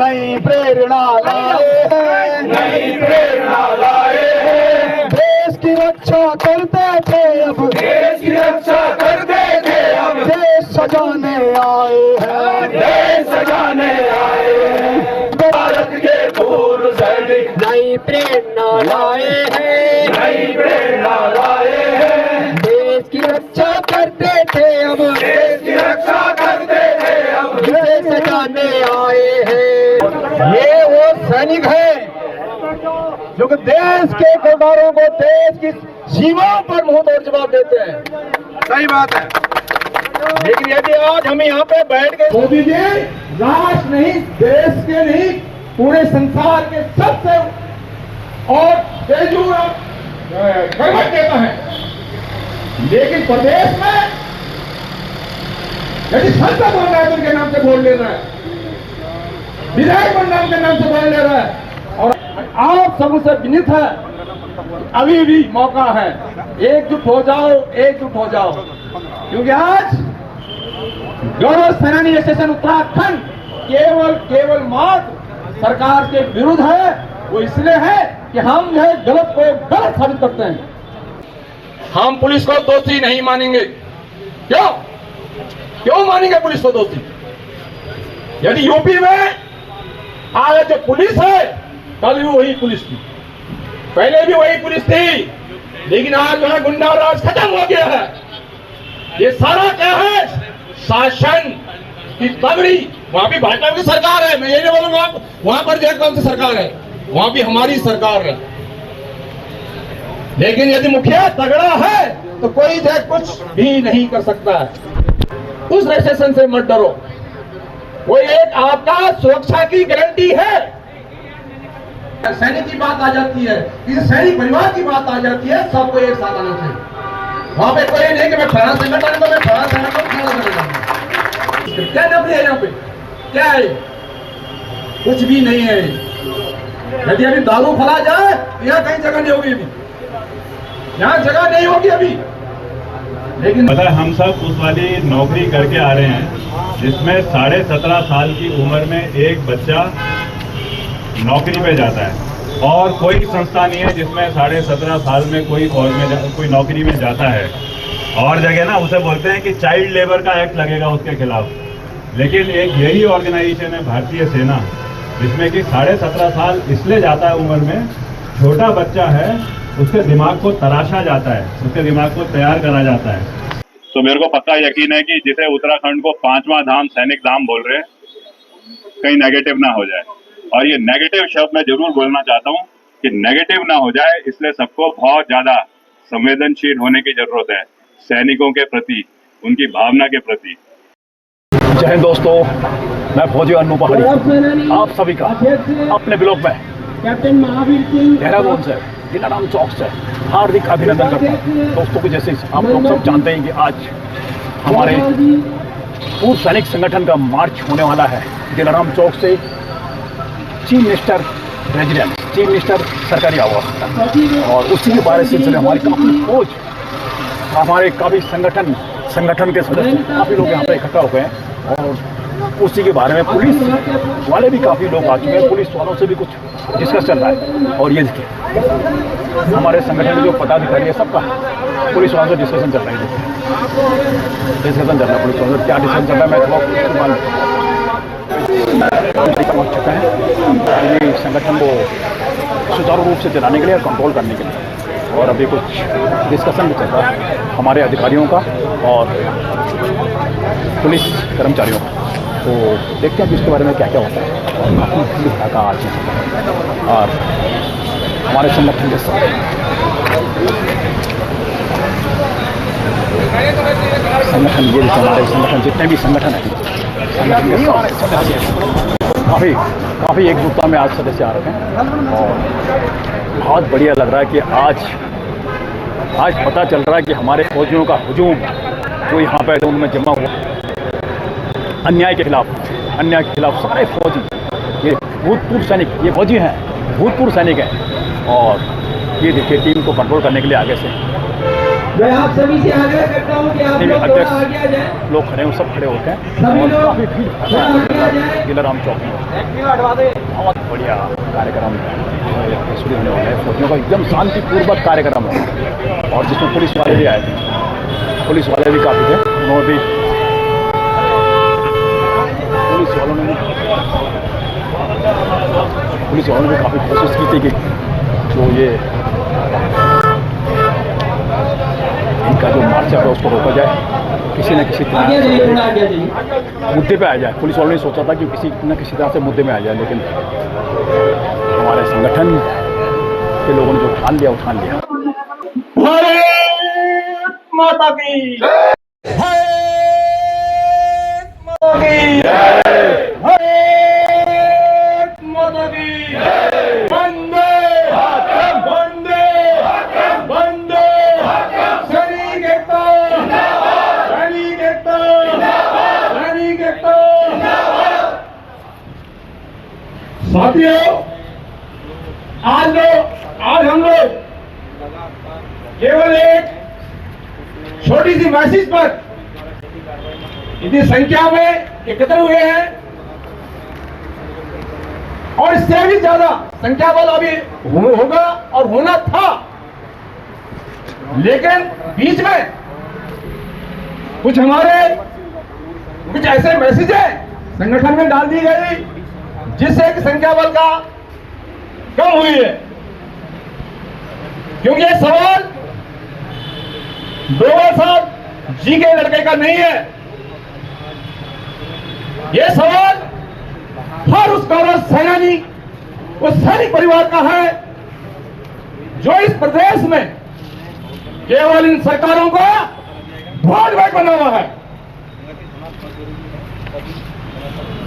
नई प्रेरणा लाए हैं, नई प्रेरणा लाए हैं। देश की रक्षा करते थे अब, देश की रक्षा करते थे अब, देश सजाने आए हैं, देश सजाने आए हैं। भारत के पूर्व सैनिक नई प्रेरणा लाए हैं, नई प्रेरणा लाए हैं। देश की रक्षा करते थे अब, देश की रक्षा करते थे अब, देश सजाने आए हैं। ये वो सैनिक है जो कि देश के किरदारों को देश की सीमाओं पर मुंह तोड़ जवाब देते हैं। सही बात है। लेकिन यदि आज हम यहाँ पे बैठ के मोदी जी राष्ट्र नहीं, देश के नहीं, पूरे संसार के सबसे और तेजू गड़बड़ देता है, लेकिन प्रदेश में यदि संसद बोल रहा है तो उनके नाम से बोल ले रहा है, विधायक मंडल के नाम से बोल ले रहा है। और आप सबसे विनीत है, अभी भी मौका है, एकजुट हो जाओ, एकजुट हो जाओ, क्योंकि आज गौरव सेनानी स्टेशन उत्तराखंड केवल मात्र सरकार के विरुद्ध है। वो इसलिए है कि हम जो है गलत को गलत साबित करते हैं। हम पुलिस को दोषी नहीं मानेंगे। क्यों मानेंगे पुलिस को दोषी? यदि यूपी में आज जो पुलिस है, कल भी वही पुलिस थी, पहले भी वही पुलिस थी, लेकिन आज जो है गुंडा राज खत्म हो गया है। ये सारा क्या है? शासन की तगड़ी। वहां भी भाजपा की सरकार है, मैं ये नहीं बोलूंगा वहां पर जो कौन सी सरकार है, वहां भी हमारी सरकार है। लेकिन यदि मुखिया तगड़ा है तो कोई जो कुछ भी नहीं कर सकता है। उस रजिस्ट्रेशन से मत डरो, वो एक आपका सुरक्षा की गारंटी है। सैनिक की बात आ जाती है, किसी सैनिक परिवार की बात आ जाती है, सबको एक साथ आना चाहिए। वहां पे कोई नहीं कि मैं फलाना संगठन को, मैं फलाना संगठन को खड़ा करूंगा। क्या नौकरी है यहाँ पे? क्या है? कुछ भी नहीं है। यदि अभी दारू फैला जाए तो यहाँ कहीं जगह नहीं होगी, अभी यहाँ जगह नहीं होगी अभी। लेकिन पता है, हम सब उस वाली नौकरी करके आ रहे हैं जिसमें 17.5 साल की उम्र में एक बच्चा नौकरी पे जाता है, और कोई संस्था नहीं है जिसमें 17.5 साल में कोई फौज में कोई नौकरी में जाता है। और जगह ना उसे बोलते हैं कि चाइल्ड लेबर का एक्ट लगेगा उसके खिलाफ, लेकिन एक यही ऑर्गेनाइजेशन है भारतीय सेना, जिसमें कि 17.5 साल इसलिए जाता है उम्र में, छोटा बच्चा है, उसके दिमाग को तराशा जाता है, उसके दिमाग को तैयार करा जाता है। तो मेरे को पक्का यकीन है कि जिसे उत्तराखंड को 5वां धाम सैनिक धाम बोल रहे हैं, कहीं नेगेटिव ना हो जाए। और ये नेगेटिव शब्द मैं जरूर बोलना चाहता हूँ कि नेगेटिव ना हो जाए, इसलिए सबको बहुत ज्यादा संवेदनशील होने की जरूरत है सैनिकों के प्रति, उनकी भावना के प्रति। जय हिंद दोस्तों, मैं फौजी अन्नू पहाड़ी आप सभी का अपने ब्लॉग में कैप्टन महावीर सिंह देहरादून से, दिलाराम चौक से हार्दिक अभिनंदन करता हूँ। दोस्तों को जैसे आप लोग सब जानते हैं कि आज हमारे पूर्व सैनिक संगठन का मार्च होने वाला है दिलाराम चौक से chief minister residence, chief minister सरकारी आवास, और उसी के बारे सिलसिले हमारी काफ़ी फौज, हमारे काफ़ी संगठन के सदस्य काफ़ी लोग यहाँ पे इकट्ठा हो गए हैं, और उसी के बारे में पुलिस वाले भी काफ़ी लोग आ चुके हैं। पुलिस वालों से भी कुछ डिस्कस चल रहा है। और ये देखिए हमारे संगठन के जो पदाधिकारी है सबका पुलिस वालों से डिस्कशन चल रहा है, पुलिस वालों से क्या डिस्कशन चल रहा है मैं थोड़ा पहुँच चुका है ये संगठन को सुचारू रूप से चलाने के लिए और कंट्रोल करने के लिए, और अभी कुछ डिस्कशन भी चल रहा है हमारे अधिकारियों का और पुलिस कर्मचारियों का। तो देखते हैं कि इसके बारे में क्या क्या होता है, और काफ़ी भीड़ का आज और हमारे संगठन के साथ संगठन ये हमारे संगठन जितने भी संगठन हैं, संगठन के सारे सदस्य काफ़ी एकजुटता में आज सदस्य आ रहे हैं, और बहुत बढ़िया लग रहा है कि आज पता चल रहा है कि हमारे फौजियों का हुजूम जो यहाँ पर उनमें जमा हुआ अन्याय के खिलाफ सारे फौजी, ये भूतपूर्व सैनिक, ये फौजी हैं, भूतपूर्व सैनिक हैं, और ये देखिए टीम को कंट्रोल करने के लिए आगे से मैं आप सभी से आग्रह करता हूँ कि आप लोग थोड़ा आगे आ जाए, लोग खड़े हैं, सब खड़े होते हैं सभी और लोग काफी भीड़ थोड़ा आगे आ जाए। दिलाराम चौक में बहुत बढ़िया कार्यक्रम शुरू होने वाला है। फौजियों का एकदम शांतिपूर्वक कार्यक्रम है और जिसमें पुलिस वाले भी आए थे, पुलिस वाले भी काफ़ी थे, उन्होंने भी पुलिस वालों ने भी काफ़ी कोशिश की थी कि जो ये इनका जो मार्च है उसको रोका जाए, किसी न किसी आगे आ जाइए, थोड़ा आगे आ जाइए। मुद्दे पे आ जाए। पुलिस वालों ने सोचा था कि किसी न किसी तरह से मुद्दे में आ जाए, लेकिन हमारे संगठन के लोगों ने जो ठान लिया। भारत माता की जय। भारत माता की जय। भारत माता की जय। वंदे मातरम, वंदे मातरम, वंदे मातरम। सैनिक एकता जिंदाबाद, सैनिक एकता जिंदाबाद, सैनिक एकता जिंदाबाद। साथियों, आज हम लोग केवल एक छोटी सी मैसेज पर इतनी संख्या में एकत्र हुए हैं और इससे भी ज्यादा संख्या बल अभी होगा और होना था, लेकिन बीच में कुछ ऐसे मैसेजें संगठन में डाल दी गई जिससे कि संख्या बल का कम हुई है। क्योंकि ये सवाल डोभाल साहब जी के लड़के का नहीं है, ये सवाल हर उस गौरव सेनानी, उस सैनिक परिवार का है जो इस प्रदेश में केवल इन सरकारों को वोट बैंक बना हुआ है।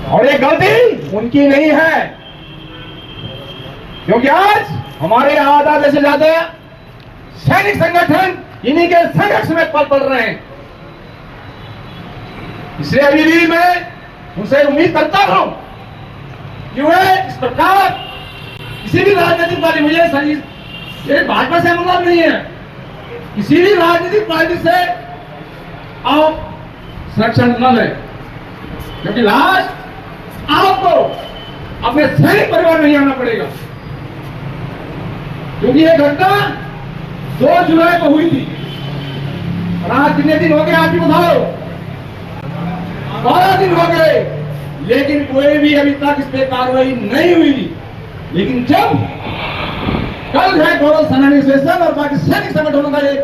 और ये गलती उनकी नहीं है, क्योंकि आज हमारे आधा से ज्यादा सैनिक संगठन इन्हीं के संघर्ष में पल रहे हैं। इसलिए अभी भी मैं उनसे उम्मीद करता हूं कि वे इस प्रकार किसी भी राजनीतिक पार्टी, मुझे भाजपा से मतलब नहीं है, किसी भी राजनीतिक पार्टी से आप संरक्षण न लें, क्योंकि लास्ट आपको अपने सैनिक परिवार में ही आना पड़ेगा। क्योंकि ये घटना 2 जुलाई को हुई थी और आज कितने दिन हो गए आप ही बताओ? 12 दिन हो गए, लेकिन कोई भी अभी तक इस पे कार्रवाई नहीं हुई। लेकिन जब कल है गौरव सेनानी एसोसिएशन और बाकी सैनिक संगठनों का एक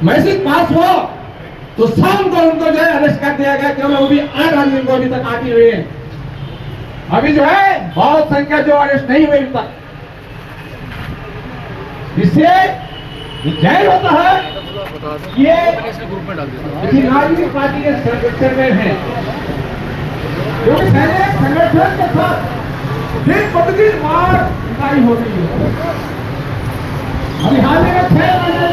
मैसेज पास हुआ तो शाम को उनको जो है अरेस्ट कर दिया गया, क्योंकि वो भी 8 आदमी को अभी तक आती हुए हैं। अभी जो है बहुत संख्या जो अरेस्ट नहीं हुई अभी तक। इससे जाहिर होता है कि ये किसी राजनीतिक पार्टी के संगठन में है, क्योंकि सैनिक संगठन के साथ दिन प्रतिदिन मार पिटाई हो रही है। अभी हाल में 6 महीने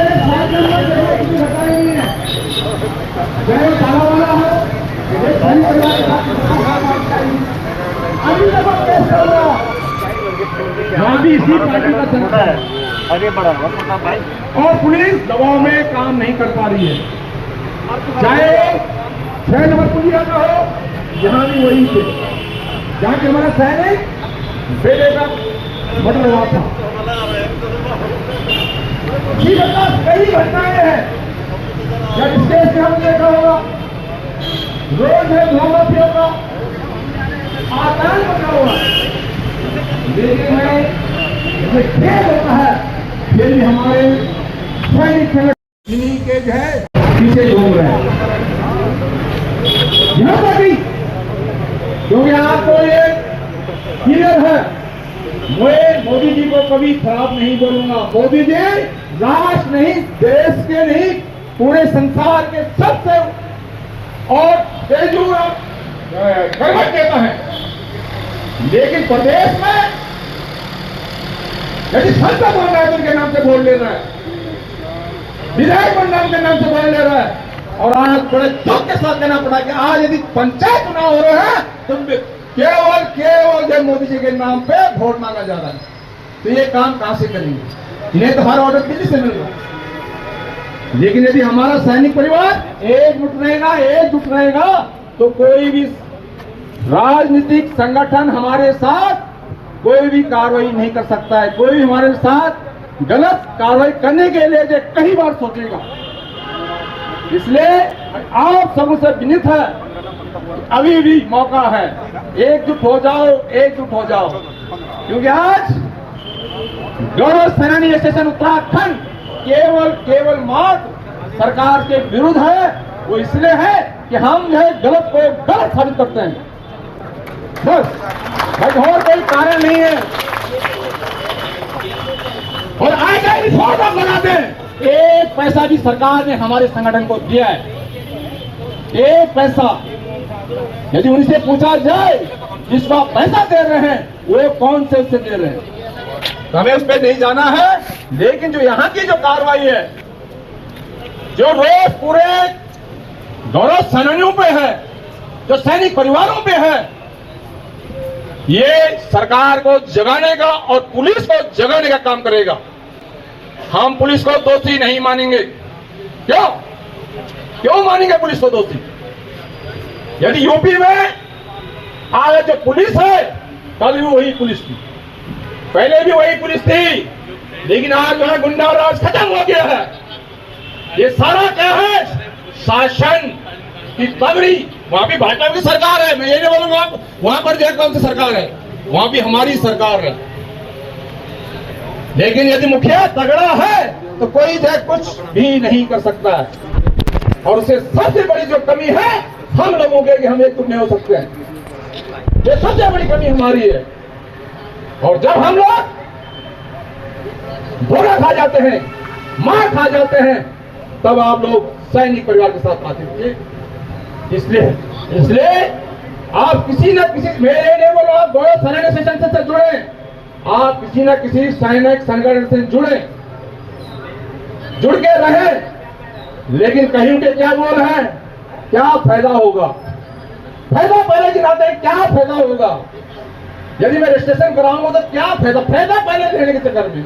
किसी घटना नहीं है, चाहे वो ताला वाला हो, अभी तक केस चल रहा, यहाँ भी इसी पार्टी का चलता है। आगे बढ़ा भाई। और पुलिस दबाव में काम नहीं कर पा रही है, चाहे 6 नंबर पुलिस का हो, यहाँ भी वही थे, जहाँ के हमारा सैनिक बेटे का मर्डर हुआ था। कई घटनाएं हैं जब स्टेज पे हमने देखा होगा, रोज है धोमाफियों का आतंक बना हुआ, लेकिन मुझे खेद होता है फिर भी हमारे सैनिक संगठन इन्हीं के जो है पीछे घूम रहे हैं। यहाँ तक ही क्योंकि आपको ये क्लियर है, मैं मोदी जी को कभी खराब नहीं बोलूंगा। मोदी जी राष्ट्र नहीं, देश के नहीं, पूरे संसार के सबसे और बेजोड़ गड़बड़ देता है, लेकिन प्रदेश में यदि संसद बनना है तो उनके नाम से बोल ले रहा है, विधायक बनना उनके नाम से बोल ले रहा है। और आज बड़े दुख के साथ कहना पड़ा कि आज यदि पंचायत चुनाव हो रहे हैं तो केवल जब मोदी जी के नाम पे वोट मांगा जा रहा है, तो ये काम कहां से करेंगे? इन्हें तो हर ऑर्डर दिल्ली से मिल रहा है। लेकिन यदि हमारा सैनिक परिवार एकजुट रहेगा तो कोई भी राजनीतिक संगठन हमारे साथ कोई भी कार्रवाई नहीं कर सकता है। कोई भी हमारे साथ गलत कार्रवाई करने के लिए जो कई बार सोचेगा। इसलिए आप सबसे विनीत है, अभी भी मौका है, एकजुट हो जाओ, क्योंकि आज गौरव सेनानी स्टेशन उत्तराखंड केवल मात्र सरकार के विरुद्ध है। वो इसलिए है कि हम जो है गलत को गलत साबित करते हैं, बस और कोई कारण नहीं है। और आगे रिपोर्ट आप बना दें, एक पैसा भी सरकार ने हमारे संगठन को दिया है, एक पैसा। यदि उनसे पूछा जाए जिसका पैसा दे रहे हैं वो कौन से उससे दे रहे हैं, तो हमें उस पर नहीं जाना है। लेकिन जो यहाँ की जो कार्रवाई है, जो रोज पूरे गौरव सेनानियों पे है, जो सैनिक परिवारों पे है, ये सरकार को जगाने का और पुलिस को जगाने का काम करेगा। हम पुलिस को दोषी नहीं मानेंगे। क्यों मानेंगे पुलिस को दोषी? यदि यूपी में आज जो पुलिस है, कल भी वही पुलिस थी, पहले भी वही पुलिस थी, लेकिन आज वहां गुंडा राज खत्म हो गया है। ये सारा क्या है? शासन की पगड़ी। वहां भी भाजपा की सरकार है, मैं ये नहीं बोलूंगा वहां पर जो कौन सी सरकार है, वहां भी हमारी सरकार है। लेकिन यदि मुखिया तगड़ा है तो कोई जो कुछ भी नहीं कर सकता है। और उससे सबसे बड़ी जो कमी है हम लोगों के, कि हम एकजुट नहीं हो सकते हैं। ये सबसे बड़ी कमी हमारी है। और जब हम लोग धोखा खा जाते हैं, मार खा जाते हैं, तब आप लोग सैनिक परिवार के साथ आते हैं। इसलिए आप किसी न किसी, मेरे नहीं बोलो, आप गौरव सेनानी स्टेशन से जुड़े, आप किसी न किसी सैनिक संगठन से जुड़ के रहे। लेकिन कहीं के क्या बोल है, क्या फायदा होगा? फायदा पहले गिनाते हैं, क्या फायदा होगा? यदि मैं रजिस्ट्रेशन कराऊंगा तो क्या फायदा पहले देने के चक्कर में।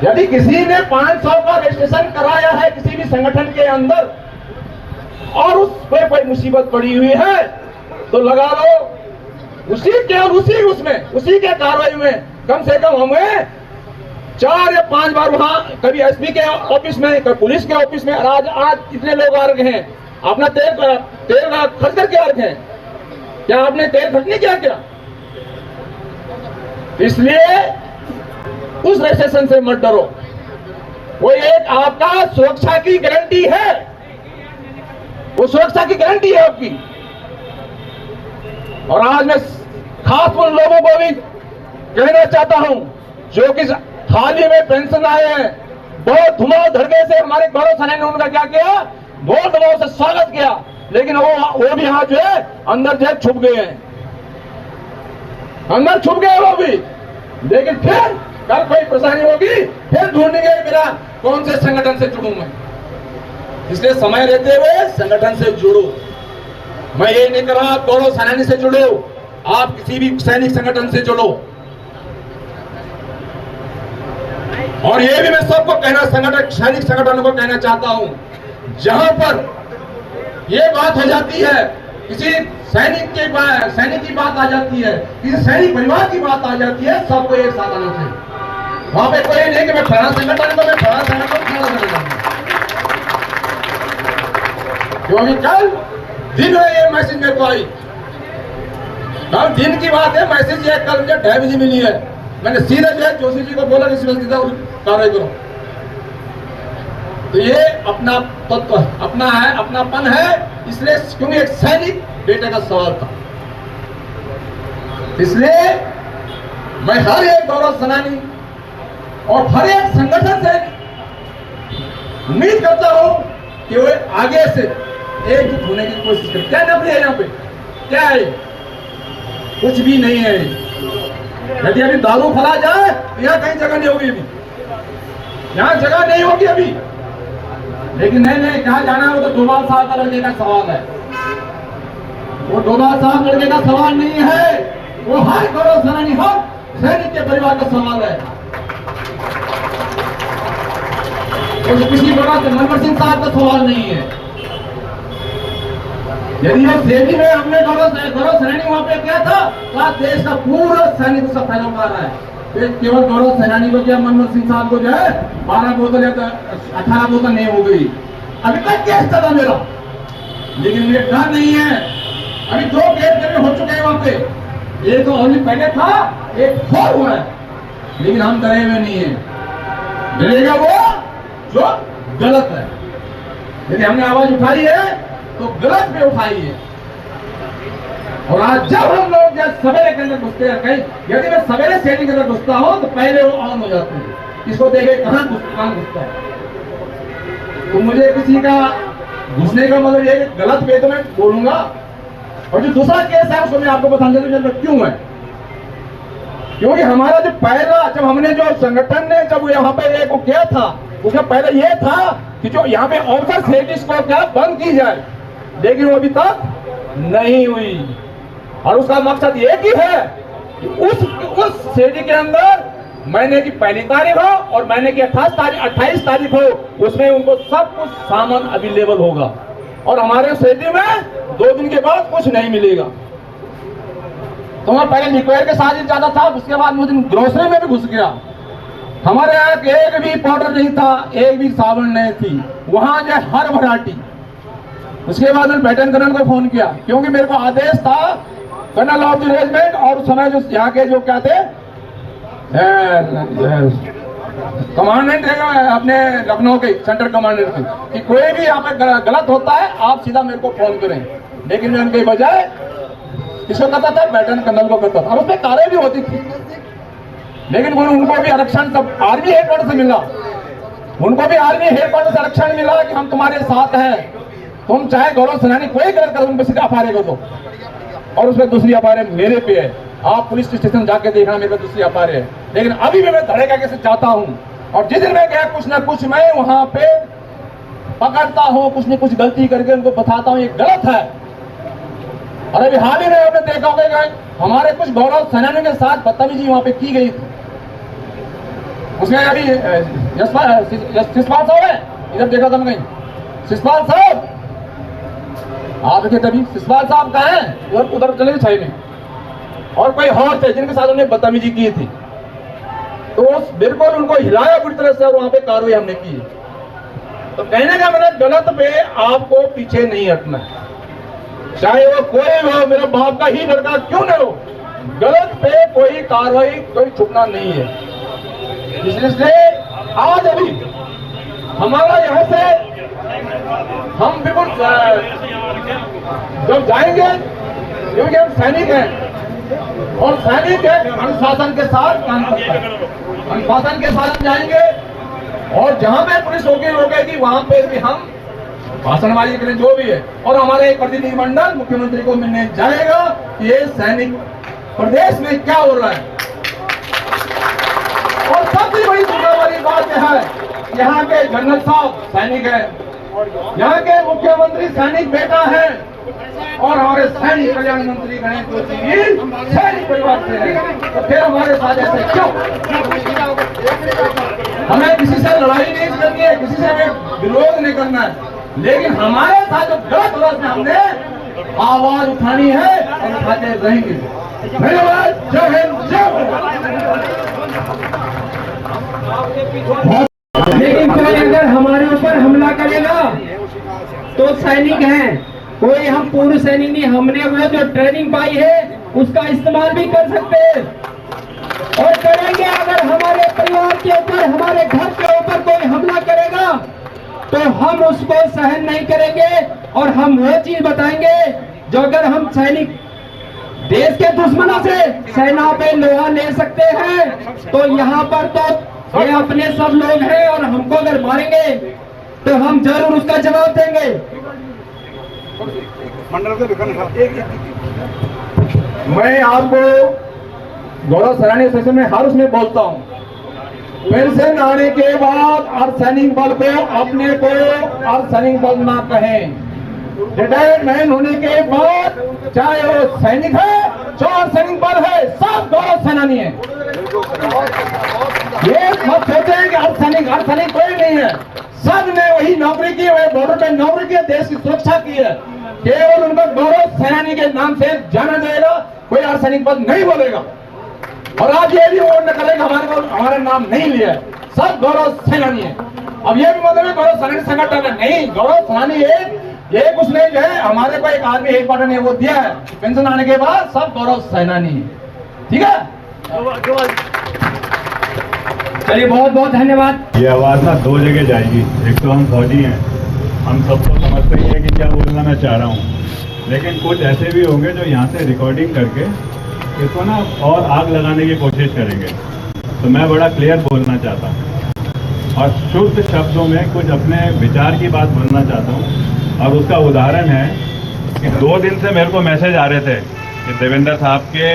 यदि किसी ने 500 का रजिस्ट्रेशन कराया है किसी भी संगठन के अंदर और उस पर कोई मुसीबत पड़ी हुई है, तो लगा लो उसी के कार्रवाई में कम से कम हमें 4 या 5 बार वहां कभी एसपी के ऑफिस में, कभी पुलिस के ऑफिस में, आज इतने लोग आ रहे हैं, अपना तेल खर्च करके आ रहे हैं। क्या आपने तेल खर्च नहीं किया क्या? इसलिए उस रजिस्ट्रेशन से मत डरो, वो एक आपका सुरक्षा की गारंटी है, वो सुरक्षा की गारंटी है आपकी। और आज मैं खास उन लोगों को भी कहना चाहता हूं जो कि हाल ही में पेंशन आए हैं, बहुत धुआं धड़के से हमारे गौरव सेनानी ने उनका क्या किया, बहुत दबाव से स्वागत किया, लेकिन वो भी यहाँ जो है अंदर जो है छुप गए हैं, अंदर छुप गए वो भी। लेकिन फिर कल कोई परेशानी होगी फिर ढूंढेंगे मेरा कौन से संगठन से जुड़ूं मैं। इसलिए समय रहते हुए संगठन से जुड़ो। मैं ये नहीं कर रहा आप गौरव सेनानी से जुड़ो, आप किसी भी सैनिक संगठन से जुड़ो। और ये भी मैं सबको कहना, सैनिक संगठनों को कहना चाहता हूं, जहां पर ये बात हो जाती है, किसी सैनिक की बात आ जाती है, किसी सैनिक परिवार की बात आ जाती है, सबको एक साथ आना चाहिए। वहां पे कोई नहीं कि मैं फलाना संगठन को, मैं फलाना संगठन क्योंकि कल दिन में ये मैसेज मेरे को आई, कल दिन की बात है, मैसेज ये कल मुझे 2:30 बजे मिली है। मैंने सीधे जो है जोशी जी को बोला कि कार्रवाई करो। तो ये अपना तत्व है, अपना है, अपनापन है। इसलिए क्योंकि एक सैनिक बेटे का सवाल था, इसलिए मैं हर एक गौरव सेनानी और हर एक संगठन से उम्मीद करता हूं कि वो आगे से एकजुट होने की कोशिश करे। क्या नफरी है यहाँ पे? क्या है? कुछ भी नहीं है। यदि अभी दारू फैला जाए तो यहाँ कहीं जगह नहीं होगी, अभी यहाँ जगह नहीं होगी अभी। लेकिन नहीं, कहाँ जाना है? वो तो डोभाल साहब का लड़के का सवाल है। वो डोभाल साहब लड़के का सवाल नहीं है, वो हर गौरव सेनानी, हर सैनिक के परिवार का सवाल है। तो किसी बड़ा मनमोहन सिंह साहब का सवाल नहीं है। यदि ये सेठी में हमने गौरव सेनानी वहां पे क्या था, कहा देश का पूरा सैनिक उसका फैला पा रहा है। तो केवल गौरव सेनानी को क्या मनमोहन सिंह साहब को जो है 12 बोतल या 18 बोतल नहीं हो गई। अभी तक केस चला मेरा, लेकिन मुझे डर नहीं है। अभी 2 केस मेरे हो चुके हैं वहां पे, एक तो ऑनली पहले था, एक और हुआ है, लेकिन हम डरे हुए नहीं है। डरेगा वो जो गलत है। यदि हमने आवाज उठाई है तो गलत पे उठाई है। और आज जब हम लोग जब सवेरे के अंदर घुसते हैं, कहीं यदि मैं सवेरे सेटिंग के अंदर घुसता हूं तो पहले वो ऑन हो जाते हैं, इसको देखे कहां घुसता है। तो मुझे किसी का घुसने का मतलब ये गलत पे तो मैं बोलूंगा। और जो दूसरा केस है उसको मैं आपको बताने देता हूं क्यों है। क्योंकि हमारा जो पहला, जब हमने जो संगठन ने जब यहाँ पे एक किया था, उसका पहले ये था कि जो यहाँ पे ऑफिसर सेटिंग को क्या बंद की जाए, लेकिन वो अभी तक नहीं हुई। और उसका मकसद एक ही है कि उस सेटी के अंदर महीने की 1 तारीख हो और महीने की 28 तारीख हो, उसमें उनको सब कुछ सामान अवेलेबल होगा। और हमारे सेटी में 2 दिन के बाद कुछ नहीं मिलेगा। तो मैं पहले लिक्विड के साथ ही ज्यादा था, उसके बाद मुझे ग्रोसरी में भी घुस गया। हमारे यहाँ एक भी पाउडर नहीं था, एक भी साबुन नहीं थी, वहां जो हर वैरायटी। उसके बाद मैंने बैटन कर्नल को फोन किया, क्योंकि मेरे को आदेश था कर्नल ऑफ द रेजिमेंट और उस समय जो यहाँ के जो क्या थे कमांडेंट है अपने लखनऊ के सेंट्रल कमांडेंट के, कि कोई भी यहाँ पे गलत होता है आप सीधा मेरे को फोन करें। लेकिन मैं उनके बजाय किसको करता था, बैटन कर्नल को करता था, और उसमें कारें भी होती थी। लेकिन उनको भी आरक्षण तब आर्मी हेडक्वार्टर से मिला, उनको भी आर्मी हेडक्वार्टर से आरक्षण मिला कि हम तुम्हारे साथ हैं, तुम चाहे गौरव सेनानी कोई गलत कर उनको सीधा एफआईआर को दो। और उसमें दूसरी एफआईआर मेरे पे है, आप पुलिस स्टेशन जाके देखना मेरे पे दूसरी एफआईआर है। लेकिन अभी भी मैं धड़ेका कैसे चाहता हूं, और जिस दिन मैं गया कुछ ना कुछ मैं वहां पे पकड़ता हूं, कुछ न कुछ गलती करके उनको बताता हूं ये गलत है। और अभी हाल ही में आपने देखा होगा हमारे कुछ गौरव सेनानियों के साथ बदतमीजी वहां पे की गई थी। उसमें अभी शिषपाल साहब है, इधर देखा था मैं कहीं, शिषपाल साहब आप देखे तभी शिषपाल साहब कहाँ हैं, उधर चले छाई में, और कोई और थे जिनके साथ उन्हें बदतमीजी की थी। तो बिल्कुल उनको हिलाया बुरी तरह से और वहां पे कार्रवाई हमने की। तो कहने का मतलब गलत पे आपको पीछे नहीं हटना है, चाहे वो कोई हो, मेरे बाप का ही लड़का क्यों न हो, गलत पे कोई कार्रवाई कोई छुपना नहीं है। इसलिए आज अभी हमारा यहाँ से हम बिल्कुल जब जाएंगे, क्योंकि हम सैनिक हैं और सैनिक है अनुशासन के साथ काम करता है, अनुशासन के साथ हम जाएंगे। और जहां पे पुलिस रोकेगी वहां पे भी हम भाषणबाजी करें जो भी है। और हमारे एक प्रतिनिधिमंडल मुख्यमंत्री को मिलने जाएगा कि ये सैनिक प्रदेश में क्या हो रहा है। और सबसे बड़ी दुर्गा वाली बात यह है, यहाँ के जनरल साहब सैनिक है, यहाँ के मुख्यमंत्री सैनिक बेटा है, और हमारे सैनिक कल्याण मंत्री गणेश जोशी भी सैनिक परिवार से हैं। तो फिर हमारे साथ ऐसे क्यों? हमें किसी से लड़ाई नहीं करनी है, किसी से हमें विरोध नहीं करना है, लेकिन हमारे साथ जो गलत हो रहा है हमने आवाज उठानी है और उठाते रहेंगे। धन्यवाद। जय हिंद, जय भारत। लेकिन कोई अगर हमारे ऊपर हमला करेगा तो सैनिक हैं, कोई हम पूर्व सैनिक नहीं, हमने वो जो ट्रेनिंग पाई है उसका इस्तेमाल भी कर सकते हैं और करेंगे। अगर हमारे परिवार के ऊपर, हमारे घर के ऊपर कोई हमला करेगा तो हम उसको सहन नहीं करेंगे और हम वो चीज बताएंगे जो अगर हम सैनिक देश के दुश्मनों से सेना पे लोहा ले सकते हैं तो यहाँ पर तो ये अपने सब लोग हैं और हमको अगर मारेंगे तो हम जरूर उसका जवाब देंगे। मैं आपको गौरव सेनानी सेशन में हर उसमें बोलता हूँ, पेंशन आने के बाद अर्धसैनिक बल को अपने को अर्धसैनिक बल ना कहें। रिटायरमेंट होने के बाद चाहे वो सैनिक है, जो अर्धसैनिक बल है, सब गौरव सेनानी है। ये मत सोचे कि अर्धसैनिक कोई नहीं है। सब ने वही नौकरी की, वही बॉर्डर पे नौकरी की, देश की सुरक्षा की है। केवल उनको गौरव सेनानी के नाम से जाना जाएगा, कोई अर्धसैनिक पद नहीं बोलेगा। और आज ये भी वो न करेगा हमारा नाम नहीं लिया है, सब गौरव सेनानी है। अब ये भी मतलब गौरव सेनानी संगठन है, नहीं, गौरव सेनानी ये कुछ नहीं जो है हमारे को एक आदमी एक पार्टी ने वो दिया है, पेंशन आने के बाद सब गौरव सेनानी है। ठीक है, चलिए बहुत बहुत धन्यवाद। ये आवाज़ ना दो जगह जाएगी। एक तो हम फौजी हैं, हम सबको समझते ही है कि क्या बोलना मैं चाह रहा हूँ, लेकिन कुछ ऐसे भी होंगे जो यहाँ से रिकॉर्डिंग करके इसको ना और आग लगाने की कोशिश करेंगे। तो मैं बड़ा क्लियर बोलना चाहता हूँ और शुद्ध शब्दों में कुछ अपने विचार की बात बोलना चाहता हूँ। और उसका उदाहरण है कि 2 दिन से मेरे को मैसेज आ रहे थे कि देवेंद्र साहब के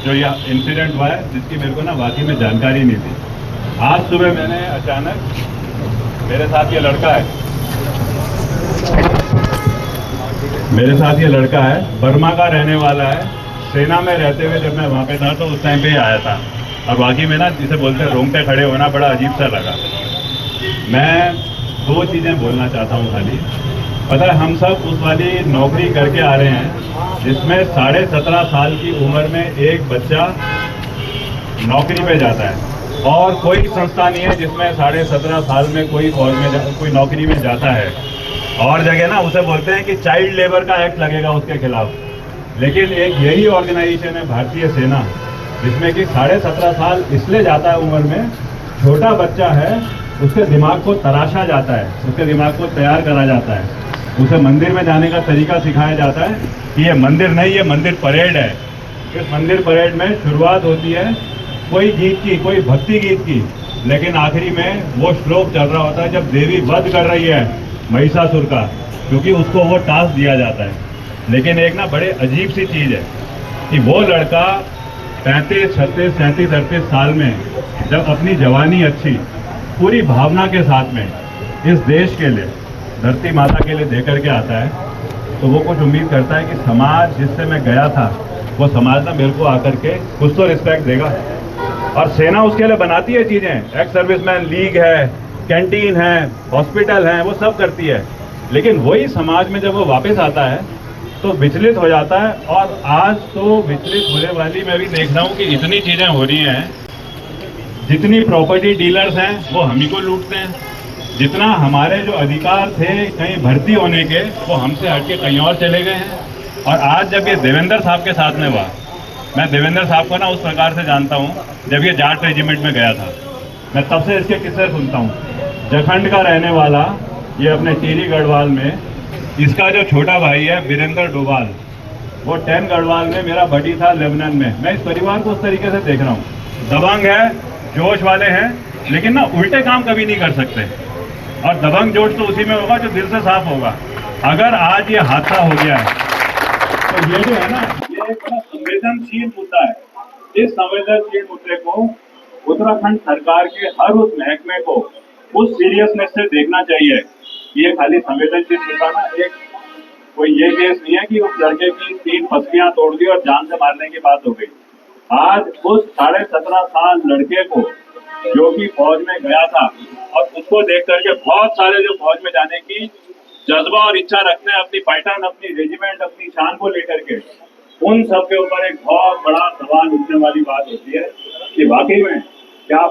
जो यह इंसिडेंट हुआ है, जिसकी मेरे को ना वाकई में जानकारी नहीं थी। आज सुबह मैंने अचानक, मेरे साथ ये लड़का है, बर्मा का रहने वाला है। सेना में रहते हुए जब मैं वहाँ पे था तो उस टाइम पे ही आया था, और बाकी में ना जिसे बोलते हैं रोंगटे खड़े होना बड़ा अजीब सा लगा। मैं 2 चीज़ें बोलना चाहता हूँ खाली। पता है, हम सब उस वाली नौकरी करके आ रहे हैं जिसमें 17.5 साल की उम्र में एक बच्चा नौकरी पे जाता है, और कोई संस्था नहीं है जिसमें 17.5 साल में कोई फौज में कोई नौकरी में जाता है। और जगह ना उसे बोलते हैं कि चाइल्ड लेबर का एक्ट लगेगा उसके खिलाफ, लेकिन एक यही ऑर्गेनाइजेशन है भारतीय सेना, जिसमें कि 17.5 साल इसलिए जाता है उम्र में, छोटा बच्चा है, उसके दिमाग को तराशा जाता है, उसके दिमाग को तैयार करा जाता है, उसे मंदिर में जाने का तरीका सिखाया जाता है कि ये मंदिर नहीं, ये मंदिर परेड है। इस मंदिर परेड में शुरुआत होती है कोई गीत की, कोई भक्ति गीत की, लेकिन आखिरी में वो श्लोक चल रहा होता है जब देवी वध कर रही है महिषासुर का, क्योंकि उसको वो टास्क दिया जाता है। लेकिन एक ना बड़े अजीब सी चीज़ है कि वो लड़का 35, 36, 37, 38 साल में जब अपनी जवानी अच्छी पूरी भावना के साथ में इस देश के लिए, धरती माता के लिए दे करके आता है, तो वो कुछ उम्मीद करता है कि समाज जिससे मैं गया था वो समाज ना मेरे को आकर के कुछ तो रिस्पेक्ट देगा। और सेना उसके लिए बनाती है चीज़ें, एक्स सर्विसमैन लीग है, कैंटीन है, हॉस्पिटल है, वो सब करती है। लेकिन वही समाज में जब वो वापस आता है तो विचलित हो जाता है। और आज तो विचलित होने वाली मैं भी देख रहा हूँ कि इतनी चीज़ें हो रही हैं, जितनी प्रॉपर्टी डीलर्स हैं वो हम ही को लूटते हैं, जितना हमारे जो अधिकार थे कहीं भर्ती होने के वो हमसे हट के कहीं और चले गए हैं। और आज जब ये देवेंद्र साहब के साथ में हुआ, मैं देवेंद्र साहब को ना उस प्रकार से जानता हूँ, जब ये जाट रेजिमेंट में गया था मैं तब से इसके किस्से सुनता हूँ। जखंड का रहने वाला, ये अपने टीरी गढ़वाल में, इसका जो छोटा भाई है वीरेंद्र डोभाल, वो 10 गढ़वाल में मेरा बडी था लेबनान में। मैं इस परिवार को उस तरीके से देख रहा हूँ, दबंग है, जोश वाले हैं, लेकिन ना उल्टे काम कभी नहीं कर सकते। और दबंग जोश तो उसी में होगा जो दिल से साफ होगा। अगर आज ये हादसा हो गया है तो ये जो है ना, ये एक बड़ा संवेदनशील मुद्दा है। इस संवेदनशील मुद्दे को उत्तराखंड सरकार के हर उस महकमे को उस सीरियसनेस से देखना चाहिए। ये खाली संवेदनशील मुद्दा ना, एक कोई ये केस नहीं है कि उस लड़के की 3 पसलियां तोड़ दी और जान से मारने की बात हो गई। आज उस 17.5 साल लड़के को जो कि फौज में गया था, और उसको देख करके बहुत सारे जो फौज में जाने की जज्बा और इच्छा रखते हैं, अपनी पैटर्न, अपनी रेजिमेंट, अपनी शान को लेकर के, उन सब के ऊपर एक बहुत बड़ा सवाल उठने वाली बात होती है कि वाकई में क्या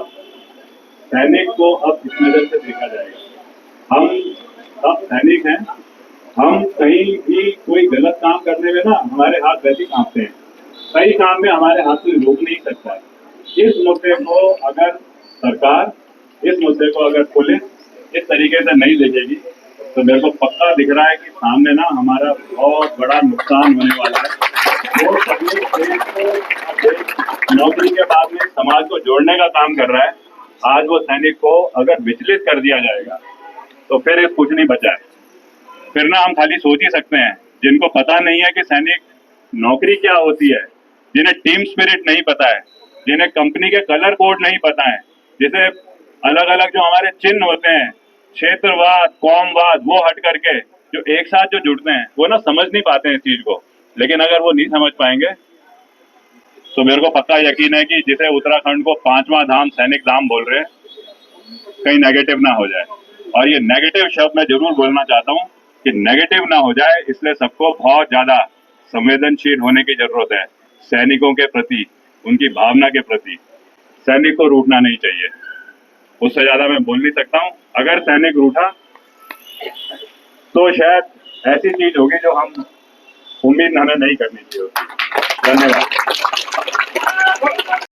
सैनिक को अब इस नजर से देखा जाएगा। हम सब सैनिक हैं, हम कहीं भी कोई गलत काम करने में ना हमारे हाथ वैसे कांपते हैं, सही काम में हमारे हाथ कोई रोक नहीं सकता है। इस मुद्दे को अगर सरकार, इस मुद्दे को अगर पुलिस इस तरीके से नहीं देखेगी तो मेरे को पक्का दिख रहा है कि सामने ना हमारा बहुत बड़ा नुकसान होने वाला है। वो सब नौकरी के बाद में समाज को जोड़ने का काम कर रहा है। आज वो सैनिक को अगर विचलित कर दिया जाएगा तो फिर कुछ नहीं बचा है। फिर ना हम खाली सोच ही सकते हैं, जिनको पता नहीं है कि सैनिक नौकरी क्या होती है, जिन्हें टीम स्पिरिट नहीं पता है, जिन्हें कंपनी के कलर कोड नहीं पता है, जिसे अलग अलग जो हमारे चिन्ह होते हैं, क्षेत्रवाद, कौमवाद, वो हट करके जो एक साथ जो जुड़ते हैं, वो ना समझ नहीं पाते हैं इस चीज को। लेकिन अगर वो नहीं समझ पाएंगे तो मेरे को पक्का यकीन है कि जिसे उत्तराखंड को 5वां धाम सैनिक धाम बोल रहे हैं, कहीं नेगेटिव ना हो जाए। और ये नेगेटिव शब्द मैं जरूर बोलना चाहता हूँ कि नेगेटिव ना हो जाए, इसलिए सबको बहुत ज्यादा संवेदनशील होने की जरूरत है सैनिकों के प्रति, उनकी भावना के प्रति। सैनिक को रूठना नहीं चाहिए, उससे ज्यादा मैं बोल नहीं सकता हूँ। अगर सैनिक रूठा तो शायद ऐसी चीज होगी जो हम उम्मीद हमें नहीं करनी चाहिए। धन्यवाद।